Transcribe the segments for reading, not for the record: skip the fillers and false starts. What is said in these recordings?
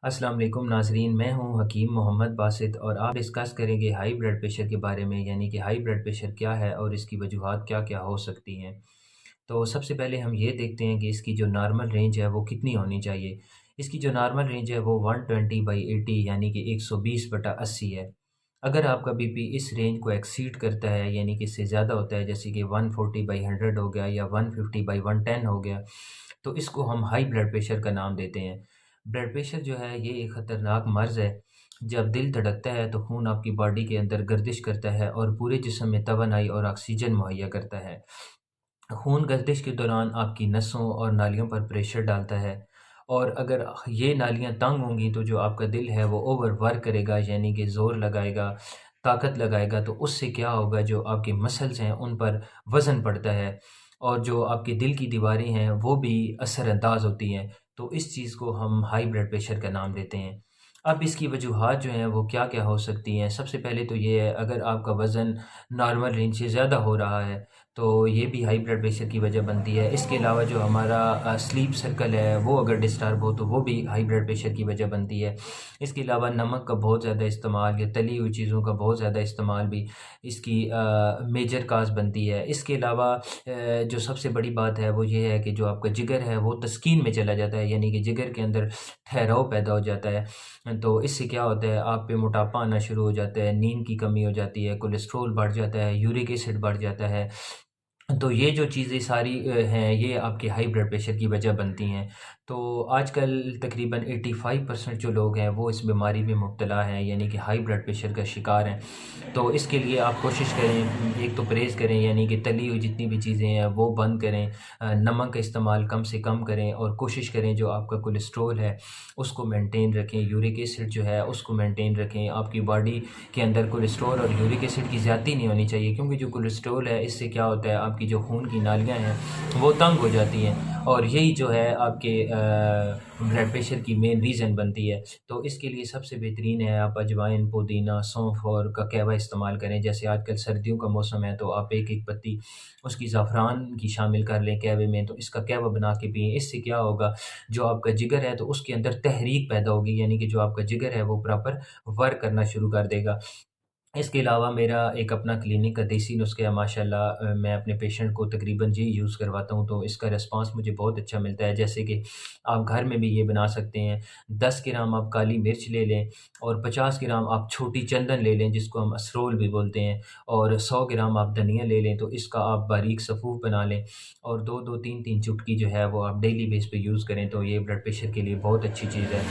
السلام علیکم ناظرین، میں ہوں حکیم محمد باسط اور آپ ڈسکس کریں گے ہائی بلڈ پریشر کے بارے میں، یعنی کہ ہائی بلڈ پریشر کیا ہے اور اس کی وجوہات کیا کیا ہو سکتی ہیں۔ تو سب سے پہلے ہم یہ دیکھتے ہیں کہ اس کی جو نارمل رینج ہے وہ کتنی ہونی چاہیے۔ اس کی جو نارمل رینج ہے وہ 120/80 یعنی کہ 120/80 ہے۔ اگر آپ کا بی پی اس رینج کو ایکسیڈ کرتا ہے، یعنی کہ اس سے زیادہ ہوتا ہے، جیسے کہ 140/100 ہو گیا یا 150/110 ہو گیا، تو اس کو ہم ہائی بلڈ پریشر کا نام دیتے ہیں۔ بلڈ پریشر جو ہے یہ ایک خطرناک مرض ہے۔ جب دل دھڑکتا ہے تو خون آپ کی باڈی کے اندر گردش کرتا ہے اور پورے جسم میں توانائی اور آکسیجن مہیا کرتا ہے۔ خون گردش کے دوران آپ کی نسوں اور نالیوں پر پریشر ڈالتا ہے، اور اگر یہ نالیاں تنگ ہوں گی تو جو آپ کا دل ہے وہ اوور ورک کرے گا، یعنی کہ زور لگائے گا، طاقت لگائے گا، تو اس سے کیا ہوگا، جو آپ کے مسلز ہیں ان پر وزن پڑتا ہے، اور جو آپ کے دل کی دیواریں ہیں وہ بھی اثر انداز ہوتی ہیں۔ تو اس چیز کو ہم ہائی بلڈ پریشر کا نام دیتے ہیں۔ اب اس کی وجوہات جو ہیں وہ کیا کیا ہو سکتی ہیں۔ سب سے پہلے تو یہ ہے، اگر آپ کا وزن نارمل رینج سے زیادہ ہو رہا ہے تو یہ بھی ہائی بلڈ پریشر کی وجہ بنتی ہے۔ اس کے علاوہ جو ہمارا سلیپ سرکل ہے وہ اگر ڈسٹرب ہو تو وہ بھی ہائی بلڈ پریشر کی وجہ بنتی ہے۔ اس کے علاوہ نمک کا بہت زیادہ استعمال یا تلی ہوئی چیزوں کا بہت زیادہ استعمال بھی اس کی میجر کاز بنتی ہے۔ اس کے علاوہ جو سب سے بڑی بات ہے وہ یہ ہے کہ جو آپ کا جگر ہے وہ تسکین میں چلا جاتا ہے، یعنی کہ جگر کے اندر ٹھہراؤ پیدا ہو جاتا ہے۔ تو اس سے کیا ہوتا ہے، آپ پہ موٹاپا آنا شروع ہو جاتا ہے، نیند کی کمی ہو جاتی ہے، کولیسٹرول بڑھ جاتا ہے، یورک ایسڈ بڑھ جاتا ہے۔ تو یہ جو چیزیں ساری ہیں یہ آپ کے ہائی بلڈ پریشر کی وجہ بنتی ہیں۔ تو آج کل تقریباً 85% جو لوگ ہیں وہ اس بیماری میں مبتلا ہیں، یعنی کہ ہائی بلڈ پریشر کا شکار ہیں۔ تو اس کے لیے آپ کوشش کریں، ایک تو پرہیز کریں، یعنی کہ تلی ہوئی جتنی بھی چیزیں ہیں وہ بند کریں، نمک کا استعمال کم سے کم کریں، اور کوشش کریں جو آپ کا کولیسٹرول ہے اس کو مینٹین رکھیں، یورک ایسڈ جو ہے اس کو مینٹین رکھیں۔ آپ کی باڈی کے اندر کولیسٹرول اور یورک ایسڈ کی زیادتی نہیں ہونی چاہیے، کیونکہ جو کولیسٹرول ہے اس سے کیا ہوتا ہے، آپ کی جو خون کی نالیاں ہیں وہ تنگ ہو جاتی ہیں، اور یہی جو ہے آپ کے بلڈ پریشر کی مین ریزن بنتی ہے۔ تو اس کے لیے سب سے بہترین ہے آپ اجوائن، پودینہ، سونف اور کا قہوہ استعمال کریں۔ جیسے آج کل سردیوں کا موسم ہے تو آپ ایک ایک پتی اس کی زعفران کی شامل کر لیں قہوے میں، تو اس کا قہوہ بنا کے پئیں۔ اس سے کیا ہوگا، جو آپ کا جگر ہے تو اس کے اندر تحریک پیدا ہوگی، یعنی کہ جو آپ کا جگر ہے وہ پراپر ورک کرنا شروع کر دے گا۔ اس کے علاوہ میرا ایک اپنا کلینک کا دیسی نسخہ ہے، ماشاءاللہ میں اپنے پیشنٹ کو تقریباً یہ یوز کرواتا ہوں، تو اس کا رسپانس مجھے بہت اچھا ملتا ہے۔ جیسے کہ آپ گھر میں بھی یہ بنا سکتے ہیں۔ 10 گرام آپ کالی مرچ لے لیں، اور 50 گرام آپ چھوٹی چندن لے لیں جس کو ہم اسرول بھی بولتے ہیں، اور 100 گرام آپ دھنیا لے لیں، تو اس کا آپ باریک صفوف بنا لیں، اور دو دو تین تین چٹکی جو ہے وہ آپ ڈیلی بیس پہ یوز کریں، تو یہ بلڈ پریشر کے لیے بہت اچھی چیز ہے۔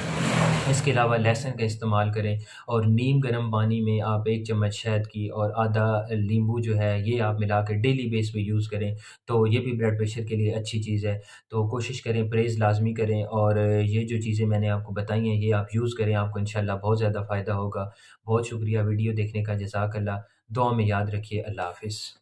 اس کے علاوہ لہسن کا استعمال کریں، اور نیم گرم پانی میں آپ 1 چمچ شہد کی اور آدھا لیمبو جو ہے یہ آپ ملا کے ڈیلی بیس پہ یوز کریں، تو یہ بھی بلڈ پریشر کے لیے اچھی چیز ہے۔ تو کوشش کریں، پرہیز لازمی کریں، اور یہ جو چیزیں میں نے آپ کو بتائی ہیں یہ آپ یوز کریں، آپ کو انشاءاللہ بہت زیادہ فائدہ ہوگا۔ بہت شکریہ ویڈیو دیکھنے کا، جزاک اللہ۔ دعا میں یاد رکھیے۔ اللہ حافظ۔